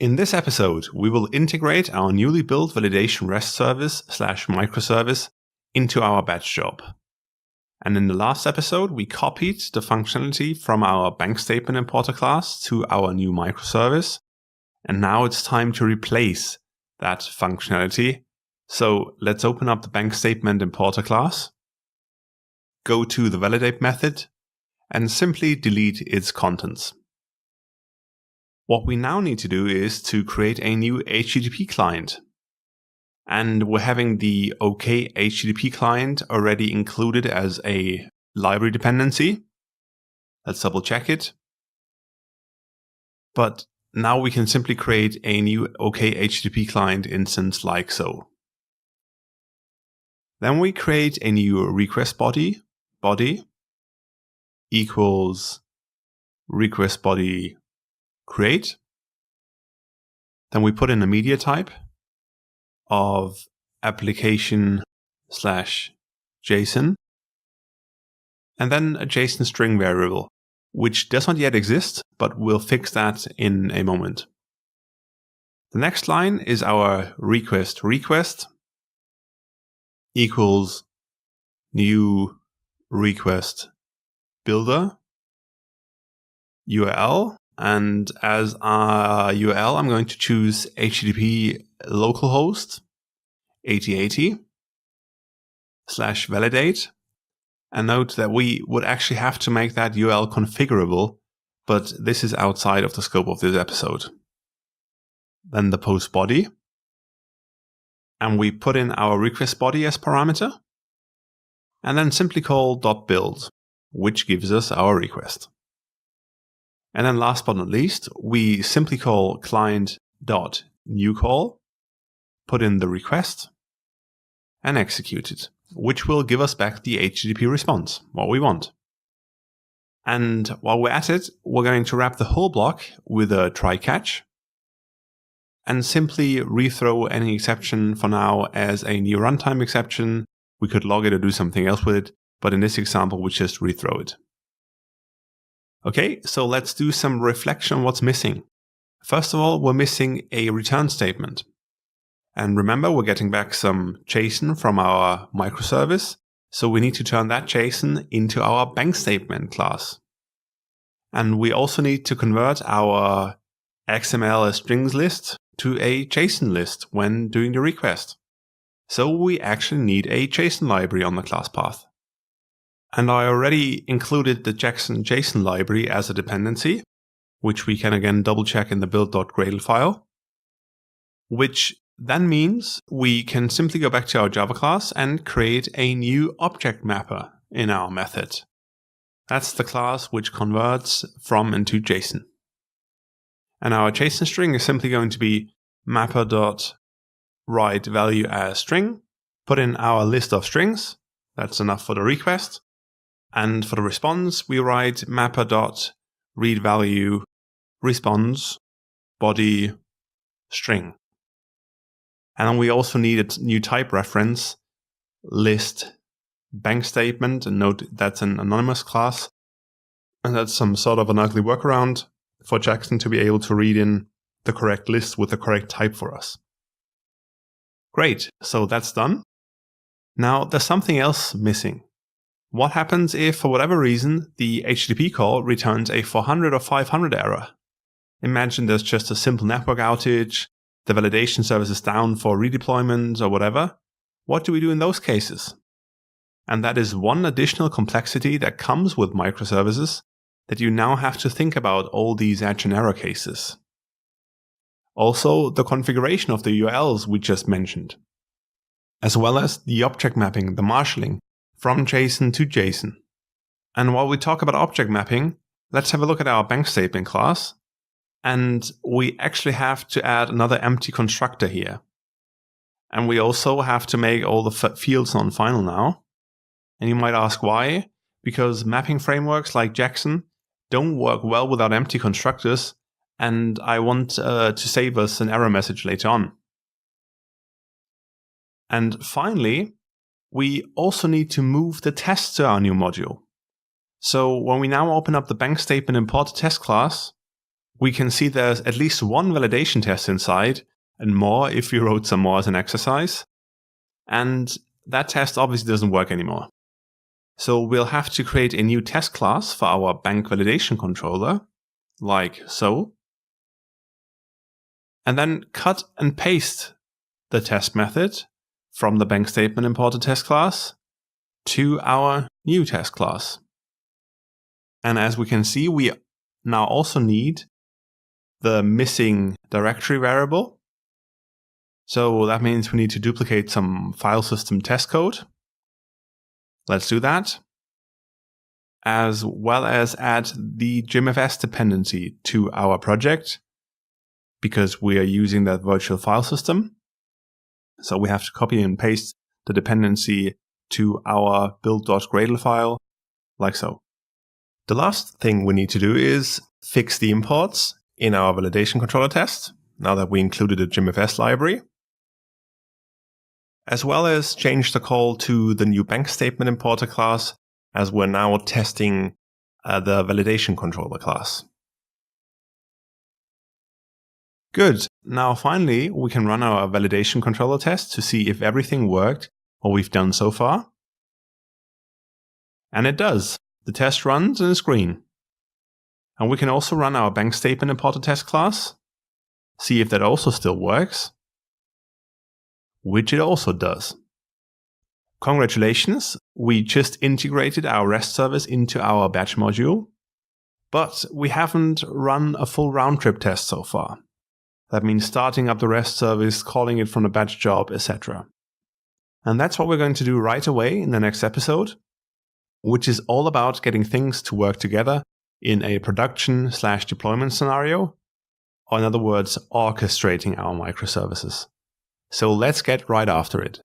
In this episode, we will integrate our newly built validation REST service / microservice into our batch job. And in the last episode, we copied the functionality from our bank statement importer class to our new microservice. And now it's time to replace that functionality. So let's open up the bank statement importer class, go to the validate method, and simply delete its contents. What we now need to do is to create a new HTTP client. And we're having the OK HTTP client already included as a library dependency. Let's double check it. But now we can simply create a new OK HTTP client instance like so. Then we create a new request body equals request body create. Then we put in a media type of application/JSON, and then a JSON string variable, which does not yet exist, but we'll fix that in a moment. The next line is our request equals new request builder URL. And as our URL, I'm going to choose HTTP localhost 8080/validate. And note that we would actually have to make that URL configurable, but this is outside of the scope of this episode. Then the post body. And we put in our request body as parameter. And then simply call .build, which gives us our request. And then last but not least, we simply call client.newCall, put in the request, and execute it, which will give us back the HTTP response, what we want. And while we're at it, we're going to wrap the whole block with a try catch and simply rethrow any exception for now as a new runtime exception. We could log it or do something else with it, but in this example, we just rethrow it. Okay, so let's do some reflection on what's missing. First of all, we're missing a return statement. And remember, we're getting back some JSON from our microservice, so we need to turn that JSON into our bank statement class. And we also need to convert our XML strings list to a JSON list when doing the request. So we actually need a JSON library on the class path. And I already included the JSON library as a dependency, which we can again double check in the build.gradle file, which then means we can simply go back to our Java class and create a new object mapper in our method. That's the class which converts from into JSON. And our JSON string is simply going to be mapper.write value as string, put in our list of strings. That's enough for the request. And for the response, we write mapper.read value response body string. And then we also need a new type reference, list bank statement. And note that's an anonymous class. And that's some sort of an ugly workaround for Jackson to be able to read in the correct list with the correct type for us. Great, so that's done. Now there's something else missing. What happens if, for whatever reason, the HTTP call returns a 400 or 500 error? Imagine there's just a simple network outage, the validation service is down for redeployment or whatever. What do we do in those cases? And that is one additional complexity that comes with microservices, that you now have to think about all these edge and error cases. Also, the configuration of the URLs we just mentioned, as well as the object mapping, the marshalling, from JSON to JSON. And while we talk about object mapping, let's have a look at our bank statement class. And we actually have to add another empty constructor here. And we also have to make all the fields non-final now. And you might ask why? Because mapping frameworks like Jackson don't work well without empty constructors. And I want to save us an error message later on. And finally, we also need to move the tests to our new module. So when we now open up the bank statement import test class, we can see there's at least one validation test inside, and more if we wrote some more as an exercise. And that test obviously doesn't work anymore. So we'll have to create a new test class for our bank validation controller, like so. And then cut and paste the test method from the bank statement importer test class to our new test class. And as we can see, we now also need the missing directory variable. So that means we need to duplicate some file system test code. Let's do that. As well as add the GMFS dependency to our project, because we are using that virtual file system. So we have to copy and paste the dependency to our build.gradle file, like so. The last thing we need to do is fix the imports in our validation controller test, now that we included a GMFS library, as well as change the call to the new bank statement importer class, as we're now testing the validation controller class. Good. Now finally, we can run our validation controller test to see if everything worked, what we've done so far. And it does. The test runs and is green. And we can also run our bank statement importer test class, see if that also still works, which it also does. Congratulations, we just integrated our REST service into our batch module, but we haven't run a full round-trip test so far. That means starting up the REST service, calling it from the batch job, etc. And that's what we're going to do right away in the next episode, which is all about getting things to work together in a production/deployment scenario, or in other words, orchestrating our microservices. So let's get right after it.